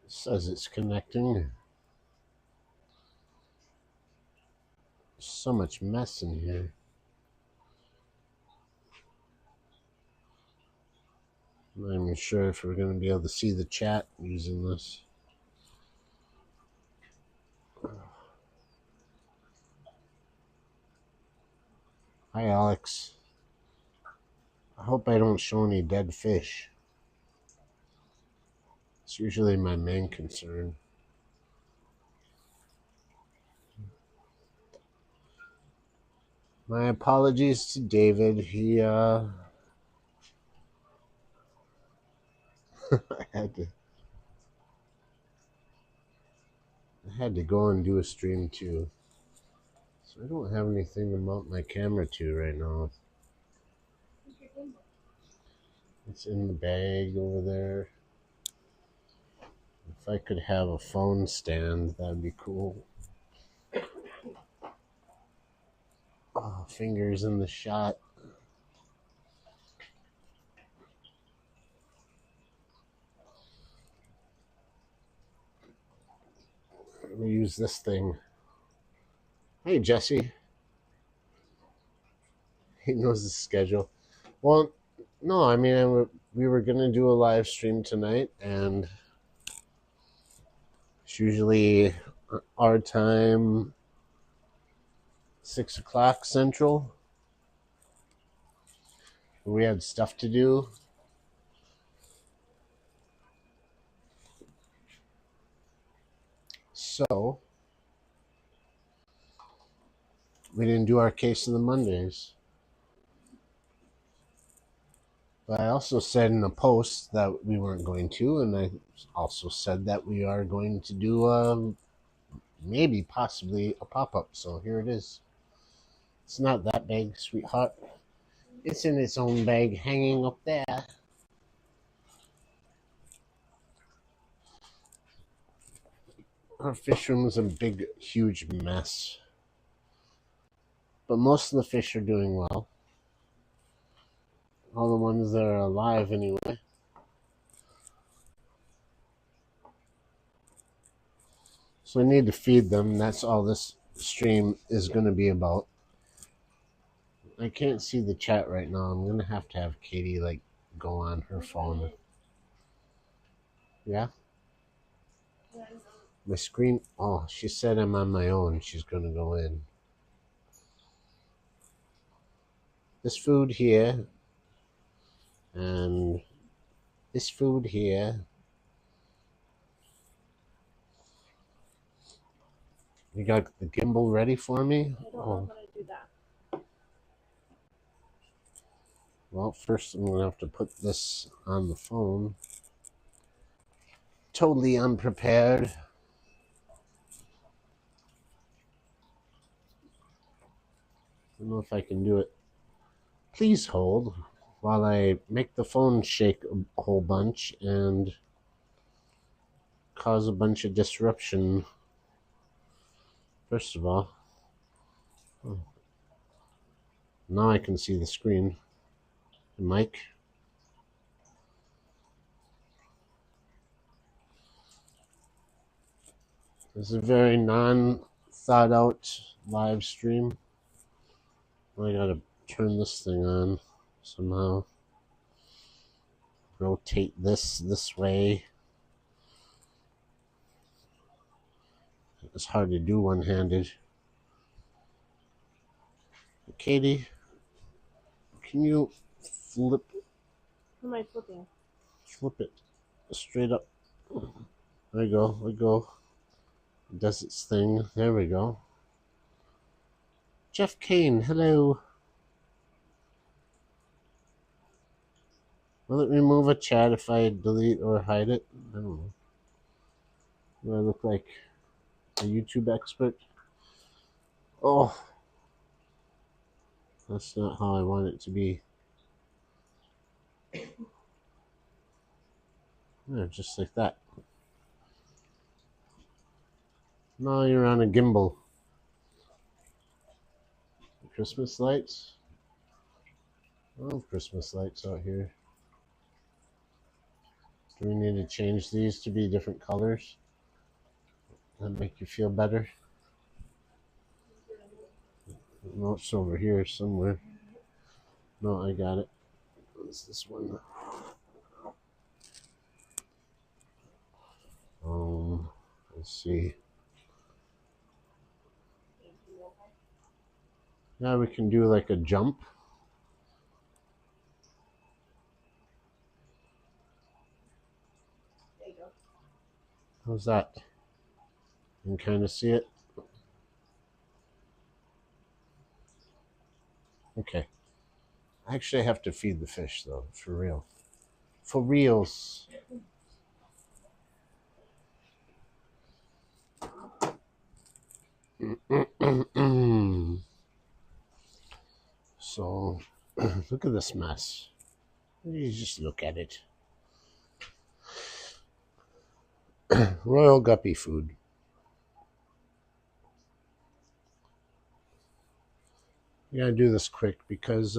It says it's connecting. So much mess in here. I'm not even sure if we're going to be able to see the chat using this. Hi, Alex. I hope I don't show any dead fish. It's usually my main concern. My apologies to David. He, I had to go and do a stream too. So I don't have anything to mount my camera to right now. It's in the bag over there. If I could have a phone stand, that'd be cool. Oh, fingers in the shot. Let me use this thing. Hey, Jesse. He knows the schedule. Well, no, I mean, we were going to do a live stream tonight, and it's usually our time, 6 o'clock Central. We had stuff to do. So, we didn't do our case of the Mondays. But I also said in the post that we weren't going to, and I also said that we are going to do maybe possibly a pop-up. So here it is. It's not that big, sweetheart. It's in its own bag hanging up there. Our fish room is a big, huge mess. But most of the fish are doing well. All the ones that are alive anyway. So I need to feed them. That's all this stream is going to be about. I can't see the chat right now. I'm going to have Katie, like, go on her phone. Yeah? My screen... Oh, she said I'm on my own. She's going to go in. This food here. And this food here. You got the gimbal ready for me? I don't know how to do that. Well, first I'm going to have to put this on the phone. Totally unprepared. I don't know if I can do it. Please hold while I make the phone shake a whole bunch and cause a bunch of disruption. First of all, now I can see the screen. The mic. This is a very non-thought out live stream. I gotta turn this thing on somehow. Rotate this way. It's hard to do one-handed. Katie, can you flip? How am I flipping? Flip it straight up. There we go. We go. It does its thing. There we go. Jeff Kane, hello. Will it remove a chat if I delete or hide it? I don't know. Do I look like a YouTube expert? Oh, that's not how I want it to be. Yeah, just like that. Now you're on a gimbal. Christmas lights? I love Christmas lights out here. Do we need to change these to be different colors? That make you feel better? No, it's over here somewhere. No, I got it. What's this one? Let's see. Now we can do like a jump. There you go. How's that? You can kind of see it? Okay. I actually have to feed the fish though, for real. For reals. So, look at this mess. You just look at it. Royal guppy food. We gotta do this quick because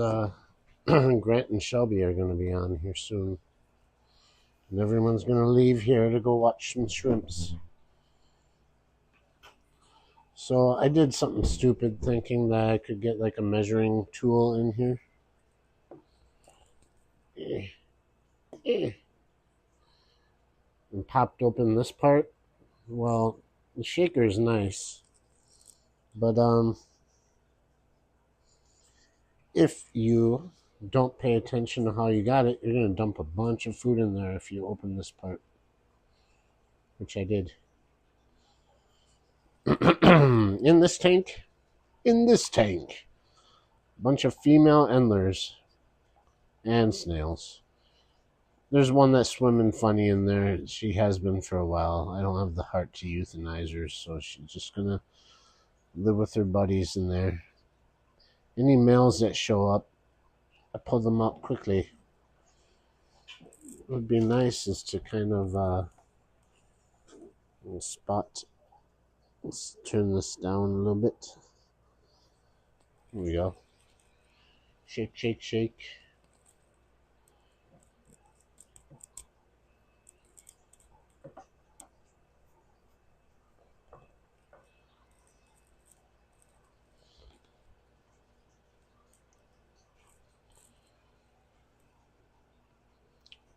Grant and Shelby are gonna be on here soon. And everyone's gonna leave here to go watch some shrimps. So I did something stupid thinking that I could get like a measuring tool in here. And popped open this part. Well, the shaker's nice. But if you don't pay attention to how you got it, you're gonna dump a bunch of food in there if you open this part. Which I did. In this tank, a bunch of female endlers and snails. There's one that's swimming funny in there. She has been for a while. I don't have the heart to euthanize her, so she's just gonna live with her buddies in there. Any males that show up, I pull them up quickly. What would be nice is to kind of spot. Let's turn this down a little bit. Here we go. Shake, shake, shake.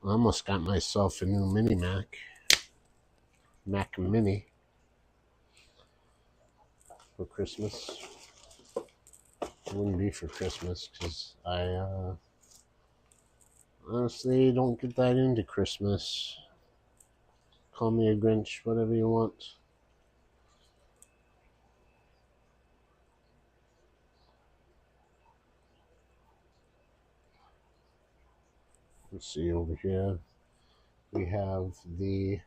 I almost got myself a new Mini Mac. Mac Mini. For Christmas. It wouldn't be for Christmas because I honestly don't get that into Christmas. Call me a Grinch, whatever you want. Let's see over here. We have the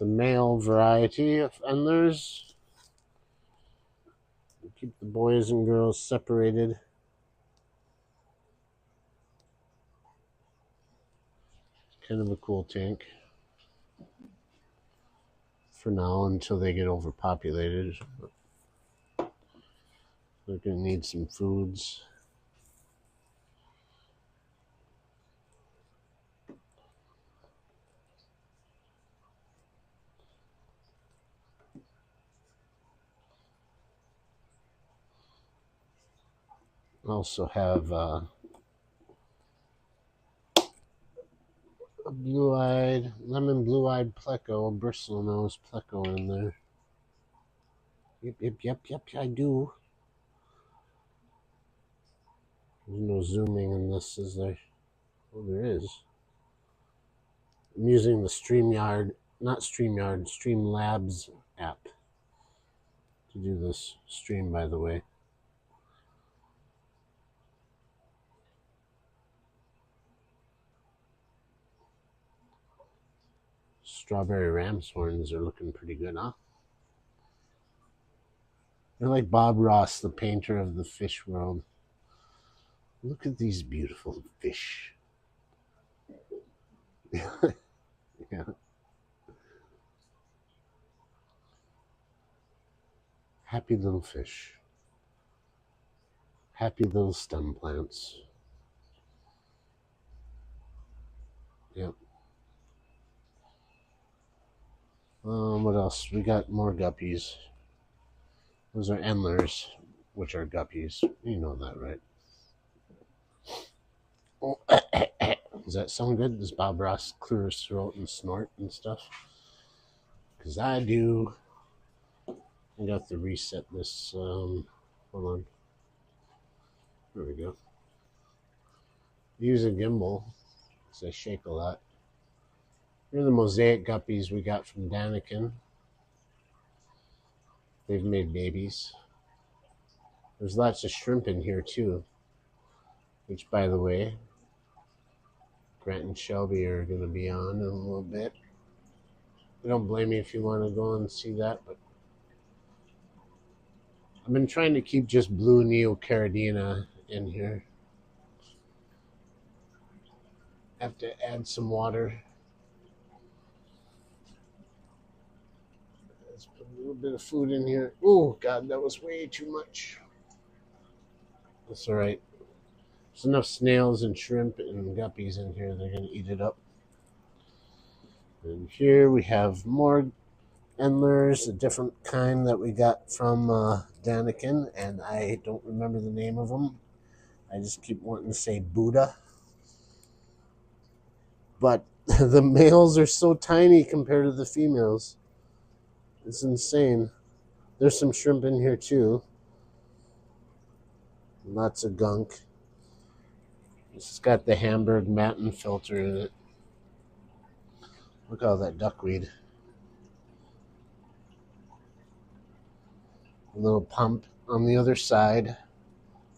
male variety of endlers. Keep the boys and girls separated. Kind of a cool tank. For now, until they get overpopulated. They're going to need some foods. Also have a lemon blue-eyed pleco, a bristlenose pleco in there. Yep, I do. There's no zooming in this, is there? Oh, there is. I'm using the Streamlabs app to do this stream, by the way. Strawberry ram's horns are looking pretty good, huh? They're like Bob Ross, the painter of the fish world. Look at these beautiful fish. Yeah. Happy little fish. Happy little stem plants. Yep. What else? We got more guppies. Those are endlers, which are guppies. You know that, right? Oh, does that sound good? Does Bob Ross clear his throat and snort and stuff? Because I do. I got to reset this. Hold on. There we go. Use a gimbal because I shake a lot. Here are the mosaic guppies we got from Daniken. They've made babies. There's lots of shrimp in here too, which, by the way, Grant and Shelby are going to be on in a little bit. I don't blame you if you want to go and see that, but I've been trying to keep just blue Neocaridina in here. Have to add some water. Let's put a little bit of food in here. Oh, God, that was way too much. That's all right. There's enough snails and shrimp and guppies in here. They're going to eat it up. And here we have more endlers, a different kind that we got from Daniken, and I don't remember the name of them. I just keep wanting to say Buddha. But the males are so tiny compared to the females. It's insane. There's some shrimp in here too. Lots of gunk. This has got the Hamburg Matten filter in it. Look at all that duckweed. A little pump on the other side.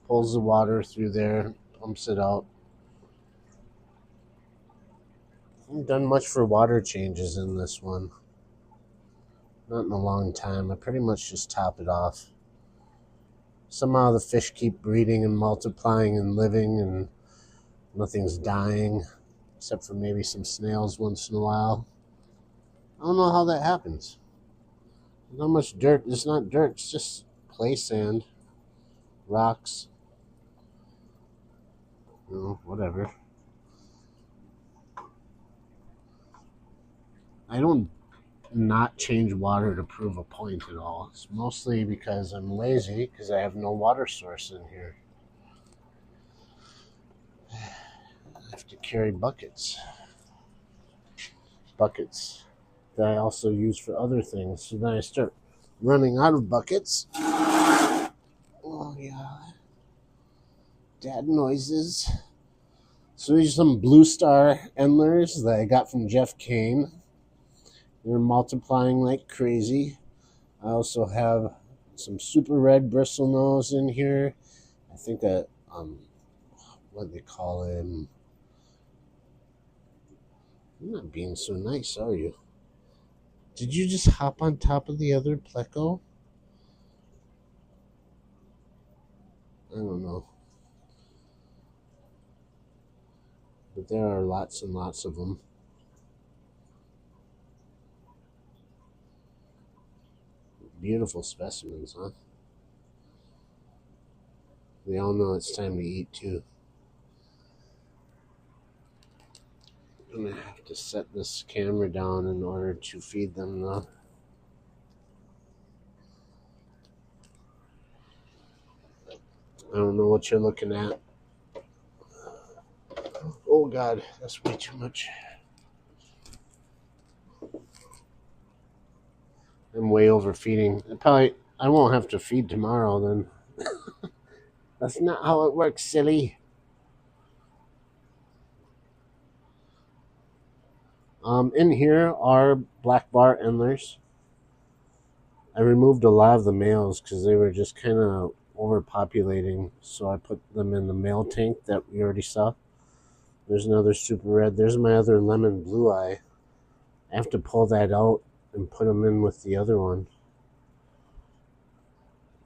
Pulls the water through there, pumps it out. I haven't done much for water changes in this one. Not in a long time. I pretty much just top it off. Somehow the fish keep breeding and multiplying and living, and nothing's dying, except for maybe some snails once in a while. I don't know how that happens. Not much dirt. It's not dirt. It's just clay sand, rocks. You know, whatever. I don't not change water to prove a point at all. It's mostly because I'm lazy, because I have no water source in here. I have to carry buckets. Buckets that I also use for other things. So then I start running out of buckets. Oh, yeah. Dad noises. So these are some Blue Star endlers that I got from Jeff Kane. They're multiplying like crazy. I also have some super red bristlenose in here. I think that, what do they call him? You're not being so nice, are you? Did you just hop on top of the other pleco? I don't know. But there are lots and lots of them. Beautiful specimens, huh? They all know it's time to eat, too. I'm going to have to set this camera down in order to feed them, though. I don't know what you're looking at. Oh, God, that's way too much. I'm way overfeeding. I won't have to feed tomorrow, then. That's not how it works, silly. In here are black bar endlers. I removed a lot of the males because they were just kind of overpopulating, so I put them in the male tank that we already saw. There's another super red. There's my other lemon blue eye. I have to pull that out and put them in with the other one.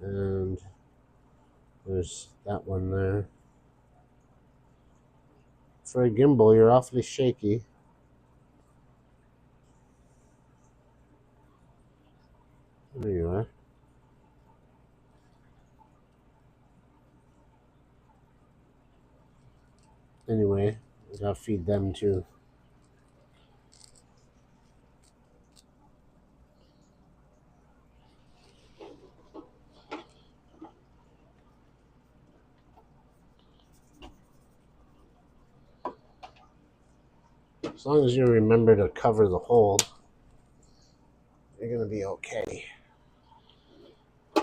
And there's that one there. For a gimbal, you're awfully shaky. There you are. Anyway, I gotta feed them too. As long as you remember to cover the hole, you're going to be okay. The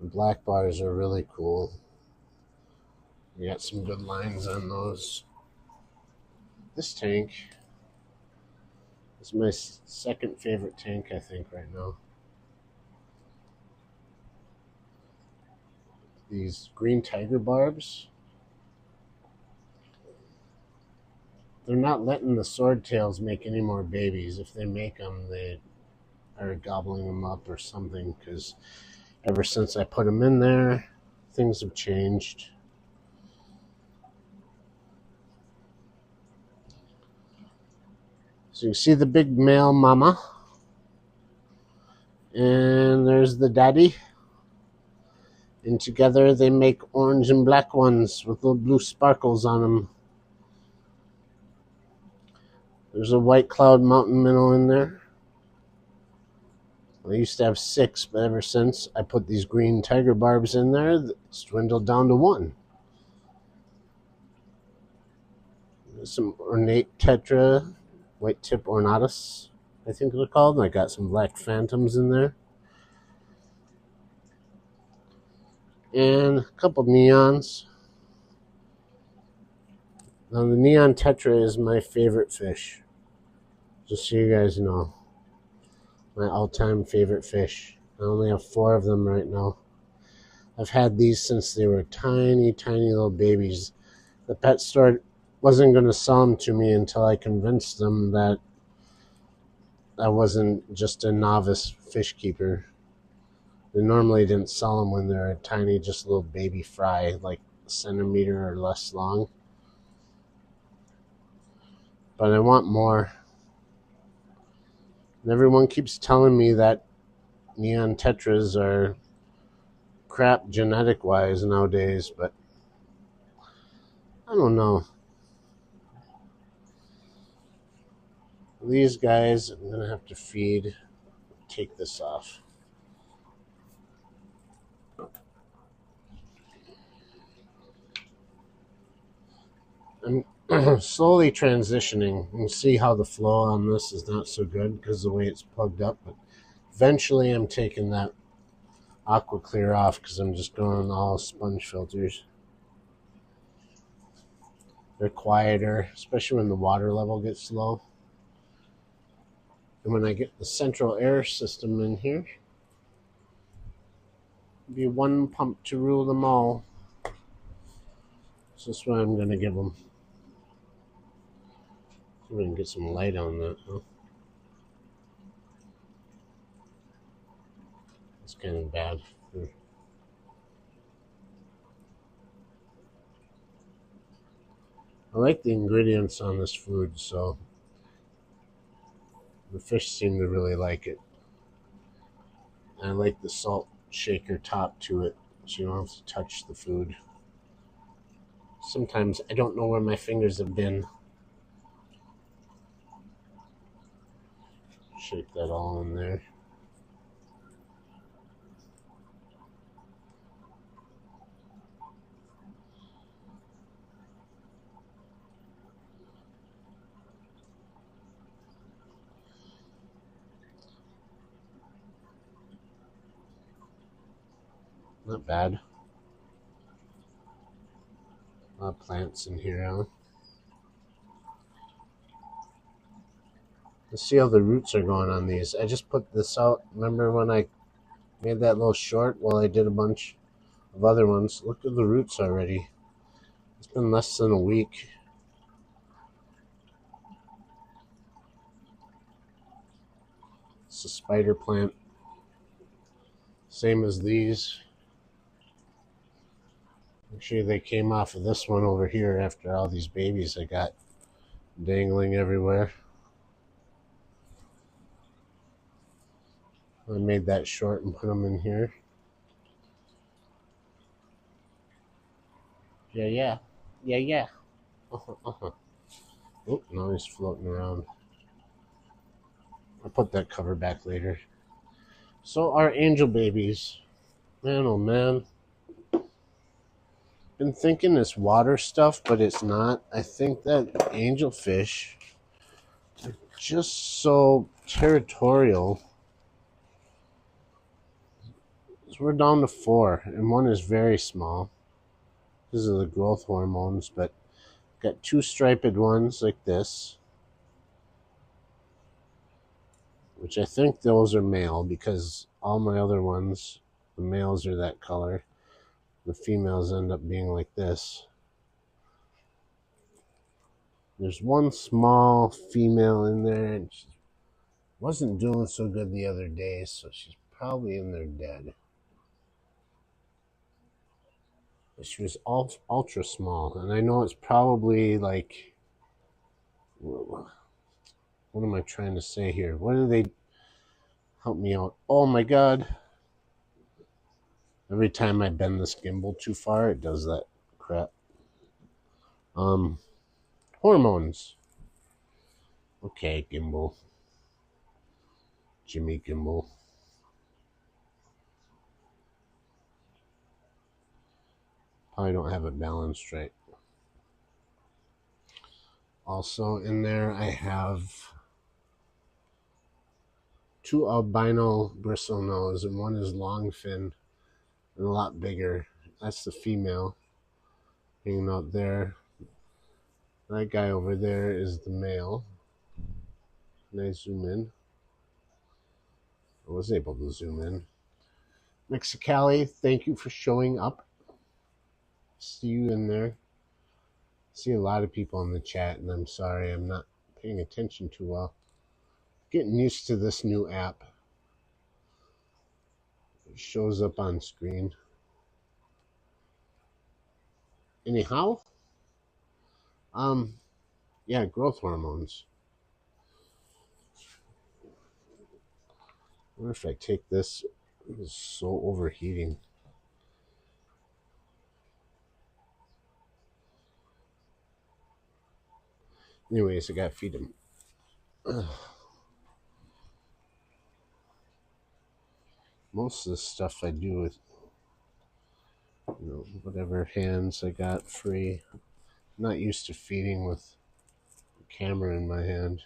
black bars are really cool. You got some good lines on those. This tank is my second favorite tank, I think, right now. These green tiger barbs, they're not letting the swordtails make any more babies. If they make them, they are gobbling them up or something, because ever since I put them in there, things have changed. So you see the big male mama, and there's the daddy, and together they make orange and black ones with little blue sparkles on them. There's a white cloud mountain minnow in there. I used to have 6, but ever since I put these green tiger barbs in there, it's dwindled down to 1. There's some ornate tetra, white tip ornatus, I think they're called, and I got some black phantoms in there. And a couple neons. Now the neon tetra is my favorite fish. Just so you guys know. My all-time favorite fish. I only have 4 of them right now. I've had these since they were tiny, tiny little babies. The pet store wasn't going to sell them to me until I convinced them that I wasn't just a novice fish keeper. They normally didn't sell them when they're a tiny, just little baby fry, like a centimeter or less long. But I want more. And everyone keeps telling me that neon tetras are crap genetic-wise nowadays, but I don't know. These guys, I'm going to have to feed. Take this off. I'm slowly transitioning. You can see how the flow on this is not so good because of the way it's plugged up, but eventually I'm taking that aqua clear off because I'm just going all sponge filters. They're quieter, especially when the water level gets low. And when I get the central air system in here, it'll be one pump to rule them all. So that's what I'm going to give them. See if we can get some light on that, huh? It's kind of bad. I like the ingredients on this food, so the fish seem to really like it. And I like the salt shaker top to it, so you don't have to touch the food. Sometimes I don't know where my fingers have been. Shake that all in there. Not bad. A lot of plants in here, huh? Let's see how the roots are going on these. I just put this out. Remember when I made that little short? Well, I did a bunch of other ones. Look at the roots already. It's been less than a week. It's a spider plant. Same as these. Actually, they came off of this one over here after all these babies I got dangling everywhere. I made that short and put them in here. Yeah. Oh, now he's floating around. I'll put that cover back later. So our angel babies. Man, oh man. Been thinking it's water stuff, but it's not. I think that angelfish are just so territorial. So we're down to 4, and one is very small. These are the growth hormones, but got 2 striped ones like this, which I think those are male because all my other ones, the males are that color. The females end up being like this. There's one small female in there, and she wasn't doing so good the other day, so she's probably in there dead. But she was ultra small, and I know it's probably like, what am I trying to say here? What do they help me out? Oh my god. Every time I bend this gimbal too far, it does that crap. Hormones. Okay, gimbal. Jimmy Gimbal. Probably don't have it balanced right. Also in there I have 2 albino bristlenose, and one is longfin and a lot bigger. That's the female hanging out there. That guy over there is the male. Can I zoom in? I was able to zoom in. Mexicali, thank you for showing up. See you in there. See a lot of people in the chat, and I'm sorry I'm not paying attention too well. Getting used to this new app. It shows up on screen. Anyhow, yeah, growth hormones. I wonder if I take this. It's so overheating. Anyways, I gotta feed him. Most of the stuff I do with, whatever hands I got free. I'm not used to feeding with a camera in my hand.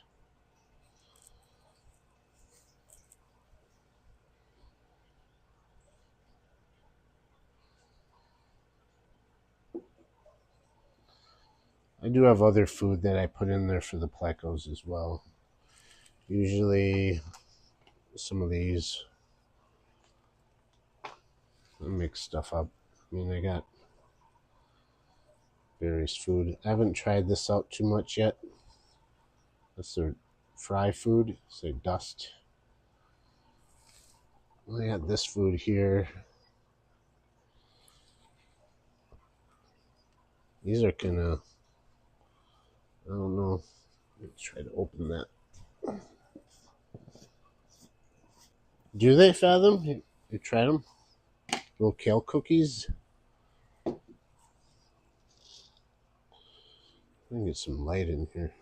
I do have other food that I put in there for the plecos as well. Usually some of these. I mix stuff up. I mean, I got various food. I haven't tried this out too much yet. That's their fry food. Say dust. I got this food here. These are kind of, I don't know. Let's try to open that. Do they fathom? You tried them? Little kale cookies. I can get some light in here.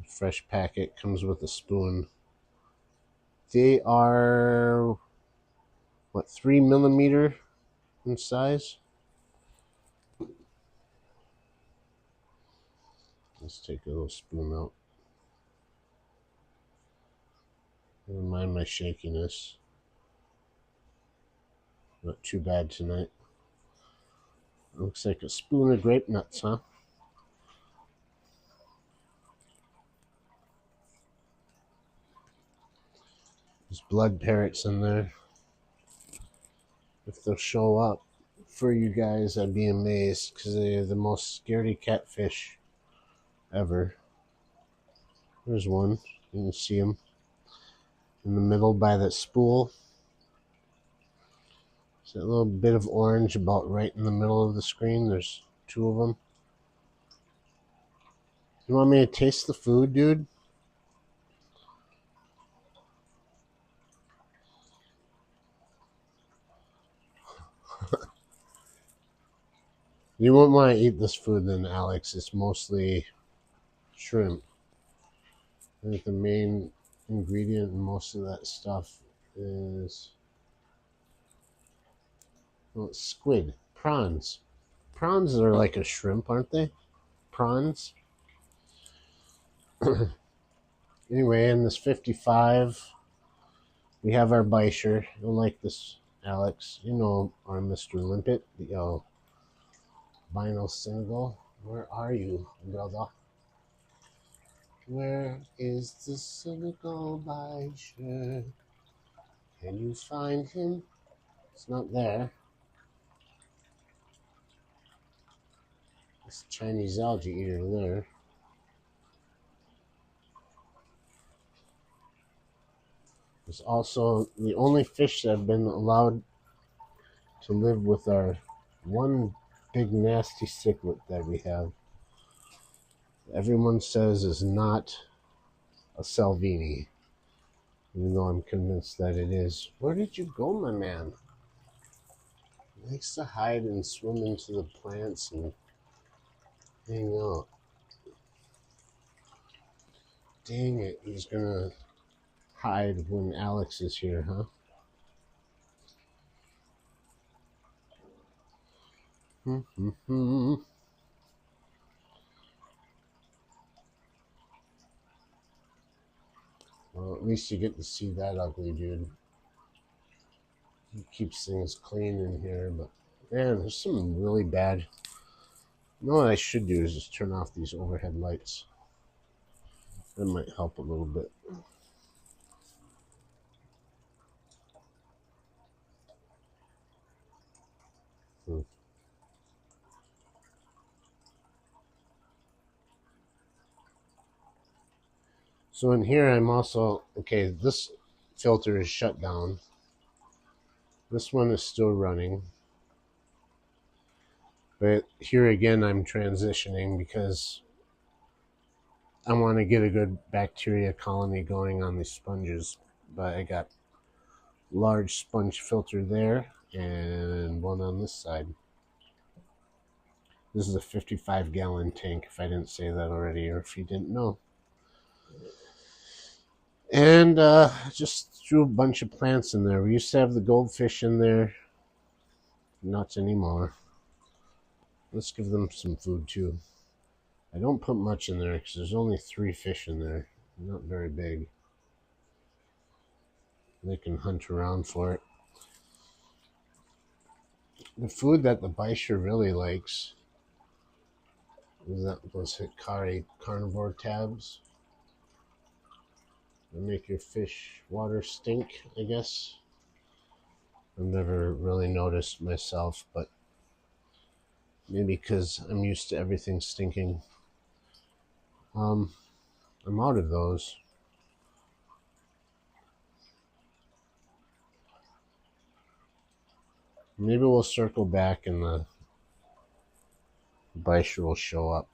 Fresh packet comes with a spoon. They are, what, 3 millimeter in size? Let's take a little spoon out. Never mind my shakiness. Not too bad tonight. Looks like a spoon of grape nuts, huh? There's blood parrots in there. If they'll show up for you guys, I'd be amazed, because they're the most scaredy catfish ever. There's one. You can see him in the middle by that spool. There's that little bit of orange about right in the middle of the screen. There's 2 of them. You want me to taste the food, dude? You wouldn't want to eat this food then, Alex. It's mostly shrimp. I think the main ingredient in most of that stuff is Well, squid. Prawns. Prawns are like a shrimp, aren't they? Prawns. Anyway, in this 55, we have our Beischer. You'll like this, Alex. You know our Mr. Limpet, the vinyl single. Where are you, brother? Where is the cynical Beischer? Can you find him? It's not there. This Chinese algae eater there. It's also the only fish that have been allowed to live with our one big nasty cichlid that we have. Everyone says is not a Salvini, even though I'm convinced that it is. Where did you go, my man? He likes to hide and swim into the plants and hang out. Dang it, he's gonna hide when Alex is here, huh? Well, at least you get to see that ugly dude. He keeps things clean in here, but man, there's some really bad. You know what I should do is just turn off these overhead lights. That might help a little bit. So in here, I'm also, okay, this filter is shut down. This one is still running. But here again, I'm transitioning because I want to get a good bacteria colony going on these sponges. But I got large sponge filter there and one on this side. This is a 55-gallon tank, if I didn't say that already, or if you didn't know. And just threw a bunch of plants in there. We used to have the goldfish in there. Not anymore. Let's give them some food too. I don't put much in there because there's only 3 fish in there. Not very big. They can hunt around for it. The food that the Beischer really likes is those Hikari carnivore tabs. They make your fish water stink, I guess. I've never really noticed myself, but maybe because I'm used to everything stinking. I'm out of those. Maybe we'll circle back and the Beischer will show up.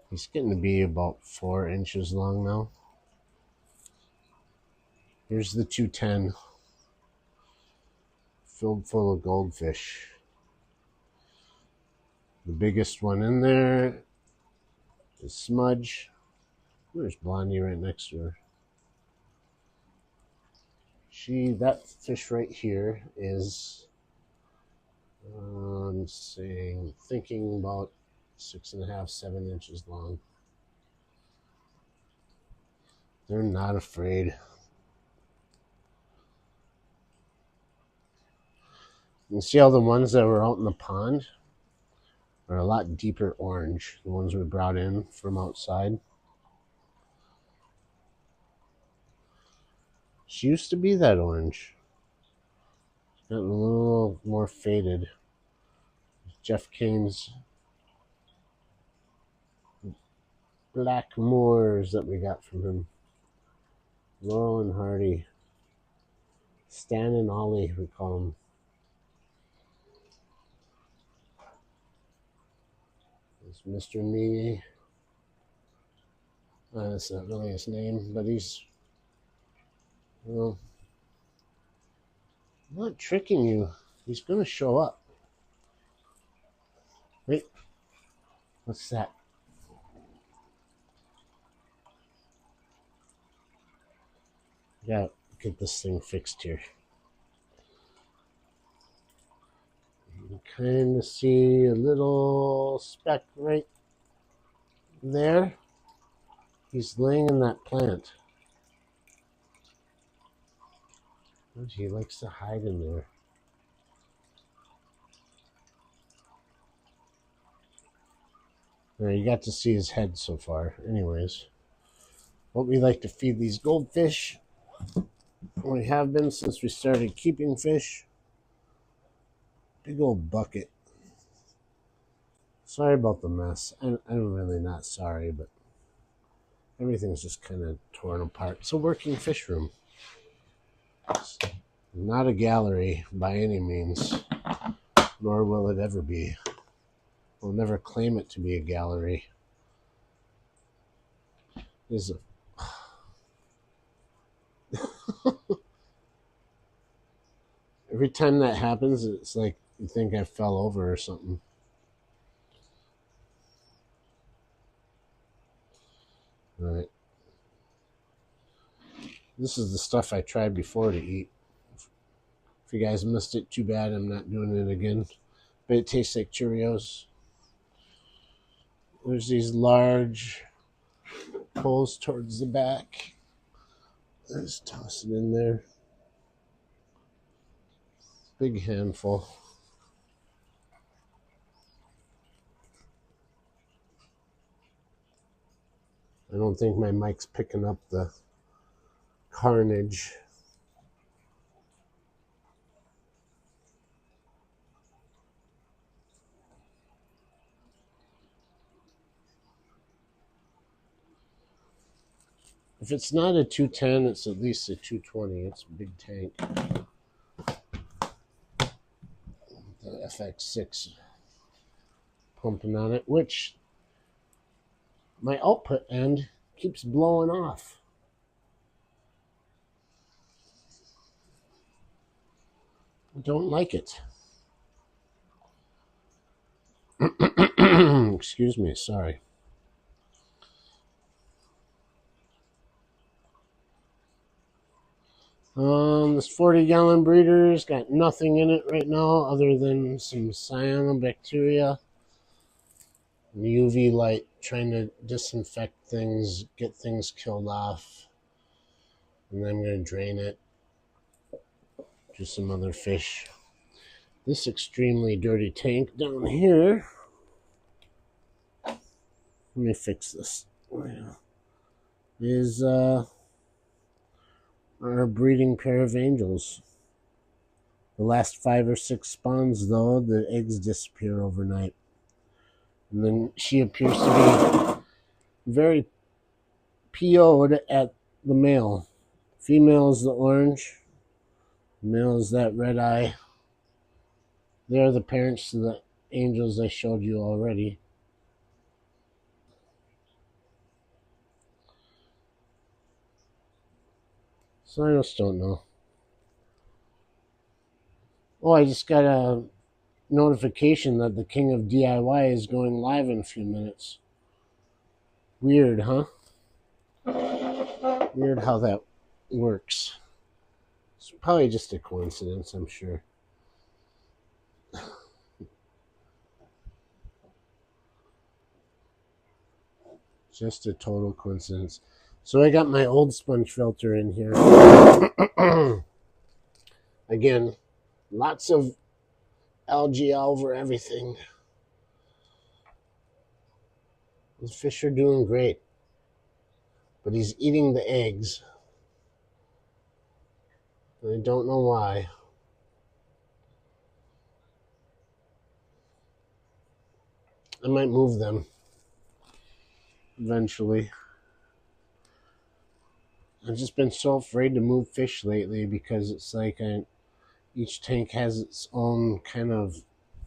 He's getting to be about 4 inches long now. Here's the 210, filled full of goldfish. The biggest one in there is Smudge. There's Blondie right next to her. That fish right here is, I'm thinking about 6.5, 7 inches long. They're not afraid. You see how the ones that were out in the pond are a lot deeper orange, the ones we brought in from outside. She used to be that orange. It's gotten a little more faded. Jeff Kane's Black Moors that we got from him. Laurel and Hardy. Stan and Ollie, we call them. It's Mr. Me. That's not really his name, but he's, well, I'm not tricking you. He's going to show up. Wait, what's that? Yeah, get this thing fixed here. kind of see a little speck right there. He's laying in that plant. He likes to hide in there. Now you got to see his head so far. Anyways, what we like to feed these goldfish. We have been since we started keeping fish. Big old bucket. Sorry about the mess. I'm really not sorry, but everything's just kind of torn apart. It's a working fish room. It's not a gallery by any means, nor will it ever be. We'll never claim it to be a gallery. Every time that happens, it's like you think I fell over or something. All right. This is the stuff I tried before to eat. If you guys missed it, too bad. I'm not doing it again. But it tastes like Cheerios. There's these large holes towards the back. Let's toss it in there. Big handful. I don't think my mic's picking up the carnage. If it's not a 210, it's at least a 220. It's a big tank. The FX6 pumping on it, which my output end keeps blowing off. I don't like it. Excuse me, sorry. This 40-gallon breeder's got nothing in it right now other than some cyanobacteria and UV light, trying to disinfect things, get things killed off. And then I'm going to drain it to some other fish. This extremely dirty tank down here, let me fix this, is our breeding pair of angels. The last 5 or 6 spawns, though, the eggs disappear overnight. And then she appears to be very PO'd at the male. Female is the orange. Male is that red eye. They are the parents to the angels I showed you already. So I just don't know. Oh, I just got a notification that the King of DIY is going live in a few minutes. Weird, huh? Weird how that works. It's probably just a coincidence, I'm sure. Just a total coincidence. So I got my old sponge filter in here. Again, lots of algae all over everything. The fish are doing great. But he's eating the eggs. I don't know why. I might move them eventually. I've just been so afraid to move fish lately because it's like each tank has its own kind of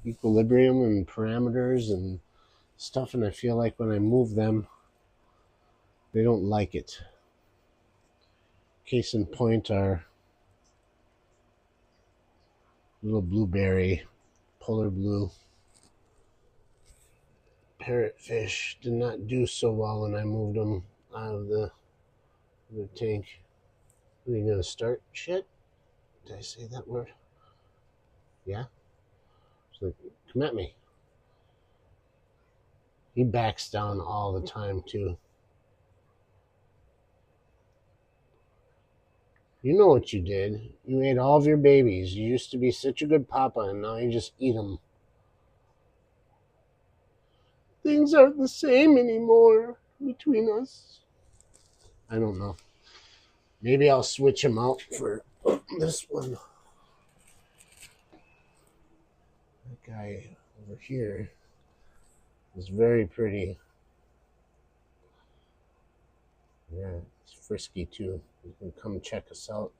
equilibrium and parameters and stuff, and I feel like when I move them, they don't like it. Case in point, our little blueberry, polar blue parrotfish did not do so well when I moved them out of the tank. Are you gonna start shit? Did I say that word? Yeah? He's like, come at me. He backs down all the time, too. You know what you did. You ate all of your babies. You used to be such a good papa, and now you just eat them. Things aren't the same anymore between us. I don't know. Maybe I'll switch him out for this one. That guy over here is very pretty. Yeah, he's frisky too. He can come check us out.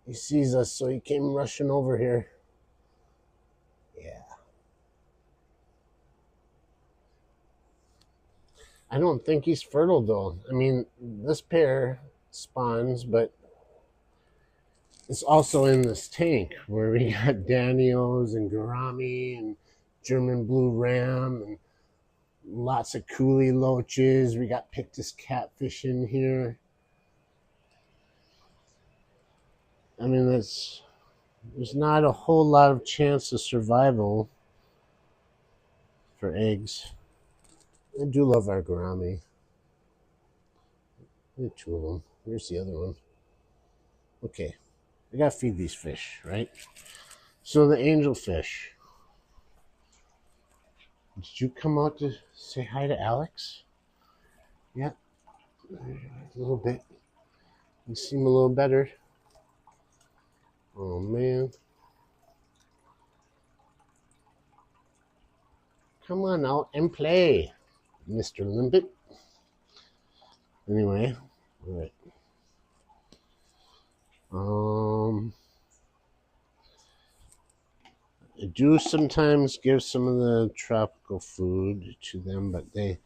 He sees us, so he came rushing over here. Yeah. I don't think he's fertile, though. I mean, this pair spawns, but it's also in this tank where we got Danios and Gourami and German Blue Ram and lots of Coolie Loaches. We got Pictus Catfish in here. I mean, there's not a whole lot of chance of survival for eggs. I do love our Gourami. We have two of them. Here's the other one. Okay, I gotta feed these fish, right? So the angelfish. Did you come out to say hi to Alex? Yeah, a little bit. You seem a little better. Oh man. Come on out and play, Mr. Limpet. Anyway, all right. I do sometimes give some of the tropical food to them, but the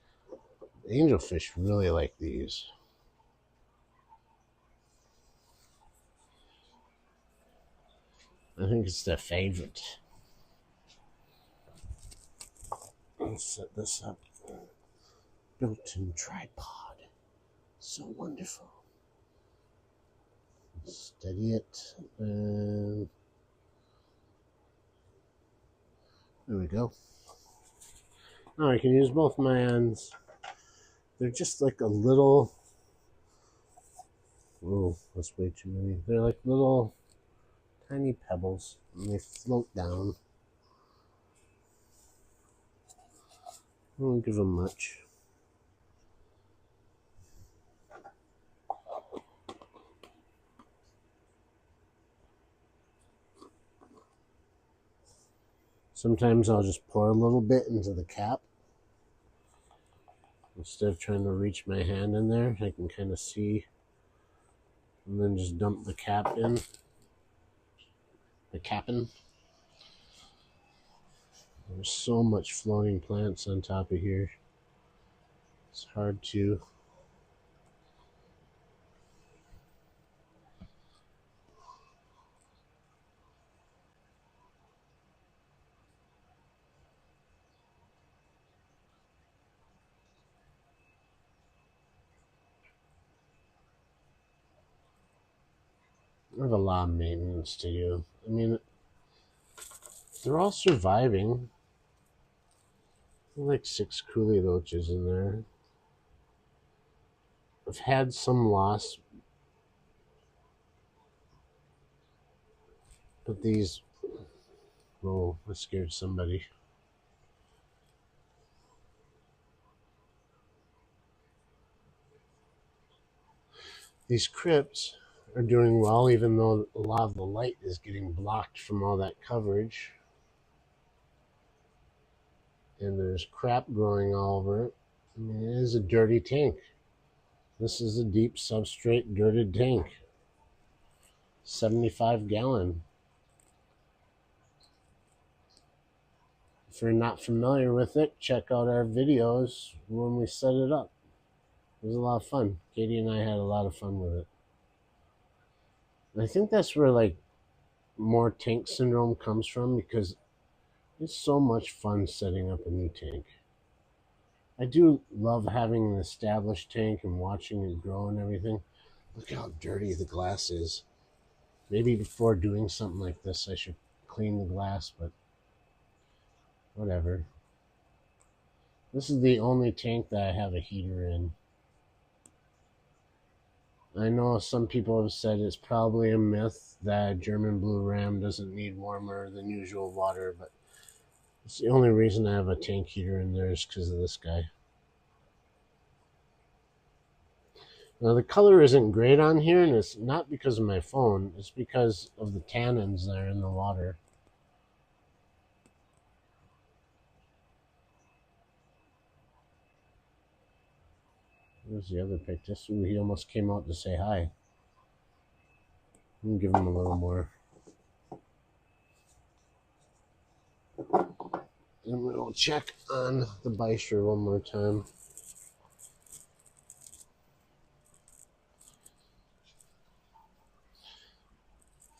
angelfish really like these. I think it's their favorite. Let's set this up. Built-in tripod. So wonderful. Steady it, and there we go. Now I can use both my hands. They're just like a little... Oh, that's way too many. They're like little tiny pebbles, and they float down. I won't give them much. Sometimes I'll just pour a little bit into the cap. Instead of trying to reach my hand in there, I can kind of see. And then just dump the cap in. The capping. There's so much floating plants on top of here. It's hard to... I have a lot of maintenance to do. I mean, they're all surviving. Like 6 Coolie Loaches in there. I've had some loss, but these... Oh, I scared somebody. These crypts are doing well, even though a lot of the light is getting blocked from all that coverage. And there's crap growing all over it. I mean, it is a dirty tank. This is a deep substrate dirted tank. 75 gallon. If you're not familiar with it, check out our videos when we set it up. It was a lot of fun. Katie and I had a lot of fun with it. And I think that's where like more tank syndrome comes from, because it's so much fun setting up a new tank. I do love having an established tank and watching it grow and everything. Look how dirty the glass is. Maybe before doing something like this, I should clean the glass, but whatever. This is the only tank that I have a heater in. I know some people have said it's probably a myth that German Blue Ram doesn't need warmer than usual water, but it's the only reason I have a tank heater in there is because of this guy. Now the color isn't great on here, and it's not because of my phone, it's because of the tannins that are in the water. Where's the other picture? Ooh, he almost came out to say hi. I'm gonna give him a little more. And we'll check on the Beischer one more time.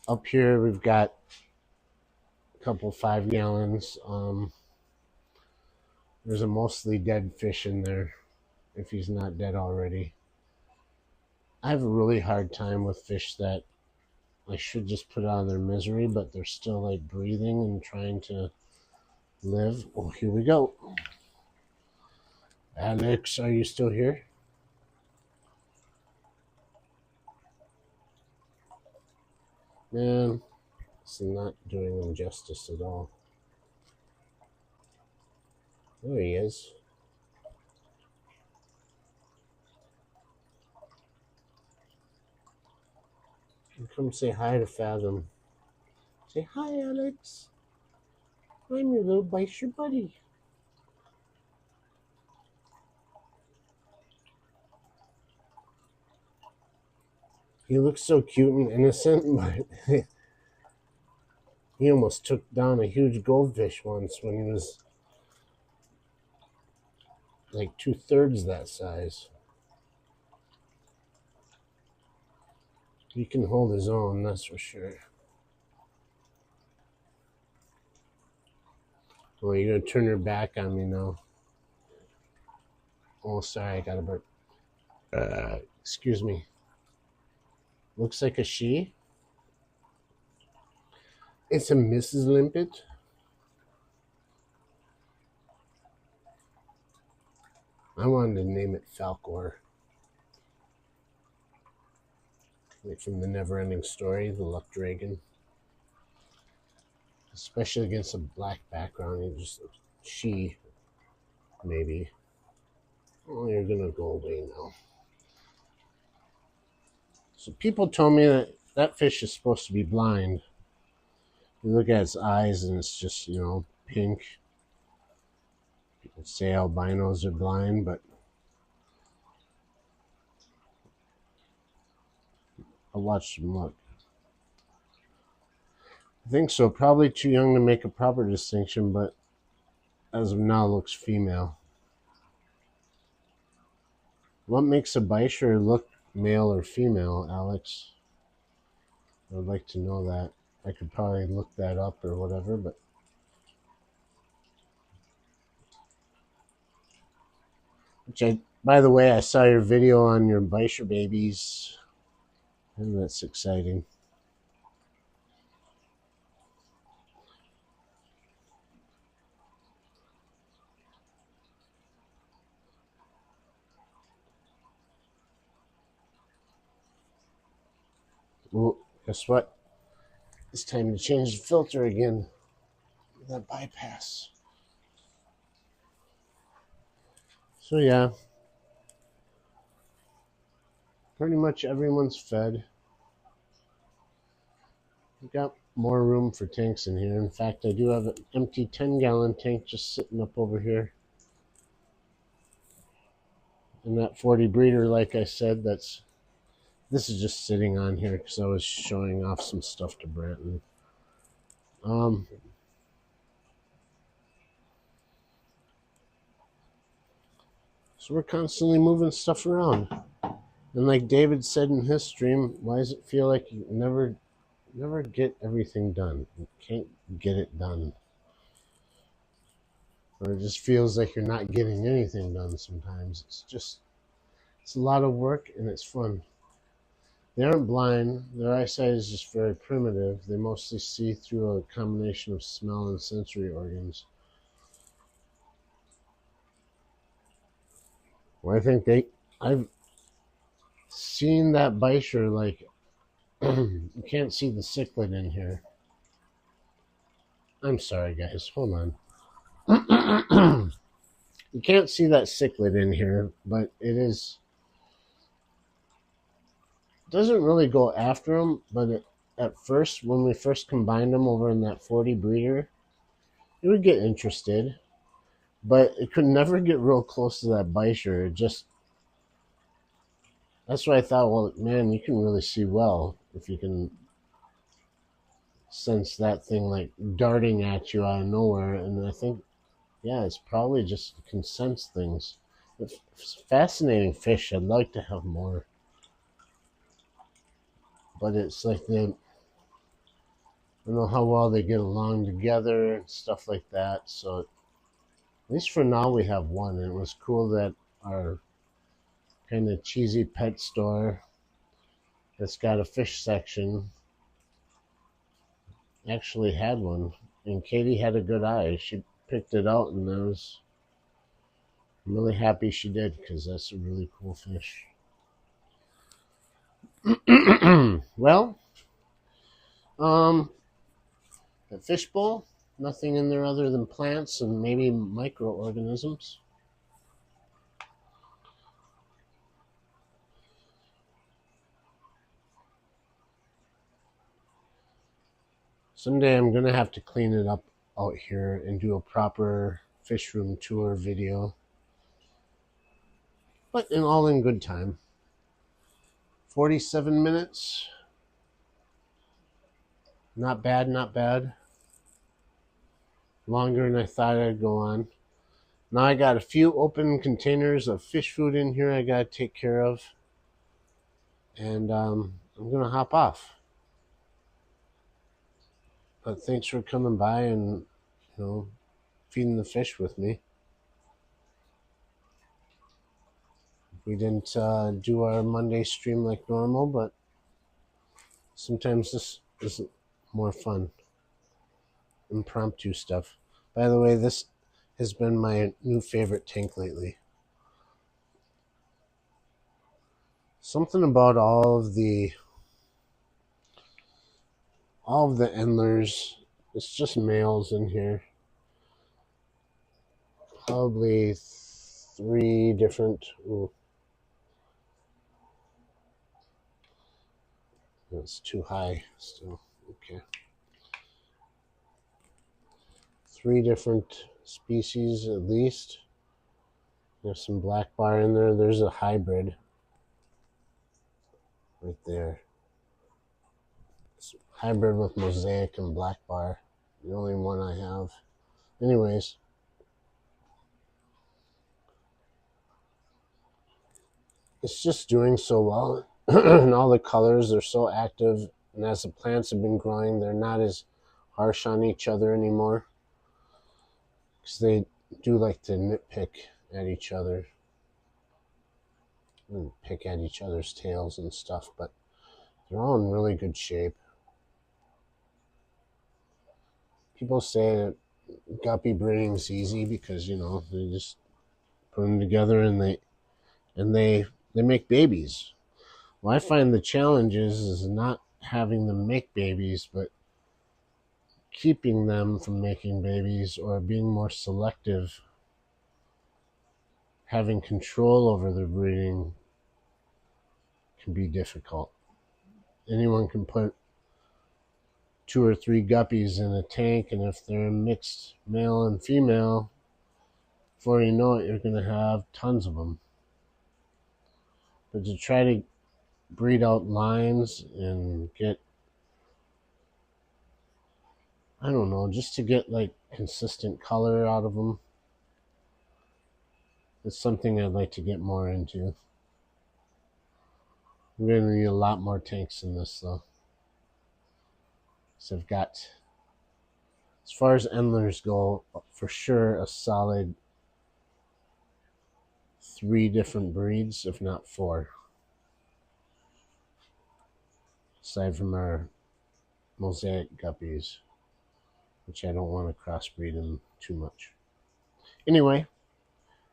Up here we've got a couple 5 gallons. There's a mostly dead fish in there, if he's not dead already. I have a really hard time with fish that I should just put out of their misery, but they're still like breathing and trying to live. Oh, here we go. Alex, are you still here? Man, it's not doing him justice at all. There he is. Come say hi to Fathom. Say hi, Alex. I'm your little Beischer buddy. He looks so cute and innocent, but he almost took down a huge goldfish once when he was like 2/3 that size. He can hold his own, that's for sure. Well, you're gonna turn your back on me now. Oh, sorry, I got a burp. Excuse me. Looks like a she. It's a Mrs. Limpet. I wanted to name it Falcor. Like from the Never-Ending Story, the Luck Dragon. Especially against a black background, it just looks she, maybe. Oh, you're gonna go away now. So people told me that that fish is supposed to be blind. You look at its eyes and it's just, you know, pink. People say albinos are blind, but I'll watch them look. I think so. Probably too young to make a proper distinction, but as of now looks female. What makes a Beischer look male or female, Alex? I would like to know that. I could probably look that up or whatever, but by the way, I saw your video on your Beischer babies, and that's exciting. Well, guess what? It's time to change the filter again. That bypass. So yeah, pretty much everyone's fed. We've got more room for tanks in here. In fact, I do have an empty 10-gallon tank just sitting up over here. And that 40 breeder, like I said, this is just sitting on here because I was showing off some stuff to Branton. So we're constantly moving stuff around. And like David said in his stream, why does it feel like you never get everything done? You can't get it done. Or it just feels like you're not getting anything done sometimes. It's a lot of work and it's fun. They aren't blind. Their eyesight is just very primitive. They mostly see through a combination of smell and sensory organs. Well, I think I've seen that Beischer, like, you can't see the cichlid in here. I'm sorry, guys. Hold on. You can't see that cichlid in here, but it doesn't really go after them, but at first, when we first combined them over in that 40 breeder, it would get interested, but it could never get real close to that Beischer. That's why I thought, well, man, you can really see well if you can sense that thing like darting at you out of nowhere. And I think, yeah, it's probably just can sense things. It's fascinating fish. I'd like to have more, but it's like I don't know how well they get along together and stuff like that. So at least for now we have one, and it was cool that our kind of cheesy pet store that's got a fish section actually had one, and Katie had a good eye. She picked it out, and I'm really happy she did because that's a really cool fish. Well, the fishbowl, nothing in there other than plants and maybe microorganisms. Someday I'm going to have to clean it up out here and do a proper fish room tour video. But all in good time. 47 minutes. Not bad, not bad. Longer than I thought I'd go on. Now I got a few open containers of fish food in here I got to take care of. And I'm going to hop off. But thanks for coming by and, feeding the fish with me. We didn't do our Monday stream like normal, but sometimes this is more fun. Impromptu stuff. By the way, this has been my new favorite tank lately. Something about all of the endlers, it's just males in here. Probably 3 different. Ooh. That's too high still. Okay. 3 different species at least. There's some black bar in there. There's a hybrid right there. It's hybrid with mosaic and black bar. The only one I have. Anyways. It's just doing so well. And all the colors are so active. And as the plants have been growing, they're not as harsh on each other anymore. Because they do like to nitpick at each other. And pick at each other's tails and stuff. But they're all in really good shape. People say that guppy breeding's easy because, they just put them together and they make babies. Well, I find the challenge is not having them make babies, but keeping them from making babies or being more selective. Having control over the breeding can be difficult. Anyone can put 2 or 3 guppies in a tank, and if they're mixed male and female, before you know it, you're going to have tons of them. But to try to breed out lines and get, I don't know, just to get like consistent color out of them, it's something I'd like to get more into. I'm going to need a lot more tanks in this though. So I've got, as far as endlers go, for sure a solid 3 different breeds, if not 4. aside from our mosaic guppies, which I don't want to crossbreed them too much. Anyway,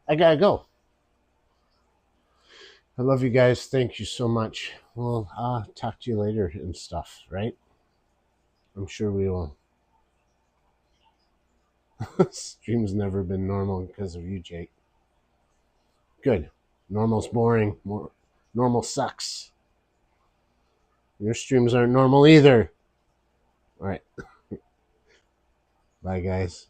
I gotta go. I love you guys. Thank you so much. Well, I'll talk to you later and stuff, right? I'm sure we will. Stream's never been normal because of you, Jake. Good. Normal's boring. Normal sucks. Your streams aren't normal either. All right. Bye, guys.